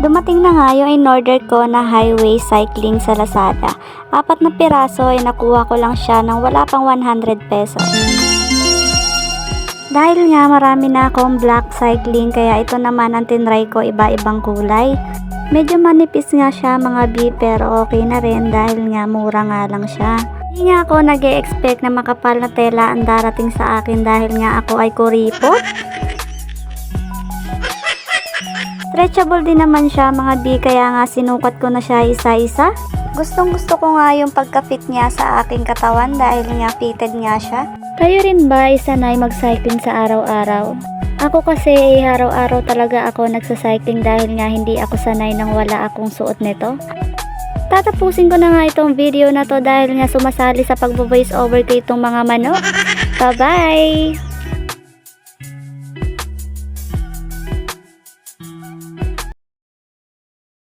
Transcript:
Dumating na nga yung in-order ko na highway cycling sa Lazada. 4 na piraso ay nakuha ko lang siya ng wala pang 100 pesos. Dahil nga marami na akong black cycling kaya ito naman ang tinry ko iba-ibang kulay. Medyo manipis nga siya mga B pero okay na rin dahil nga mura nga lang siya. Hindi nga ako nag-e-expect na makapal na tela ang darating sa akin dahil nga ako ay kuripot. Stretchable din naman siya mga B kaya nga sinukat ko na siya isa-isa. Gustong gusto ko nga yung pagka-fit niya sa aking katawan dahil nga fitted nga siya. Kayo rin ba ay sanay mag-cycling sa araw-araw? Ako kasi araw-araw talaga ako nagsa-cycling dahil nga hindi ako sanay nang wala akong suot nito. Tatapusin ko na nga itong video na to dahil nga sumasali sa pag-voice over ko itong mga manok. Bye-bye!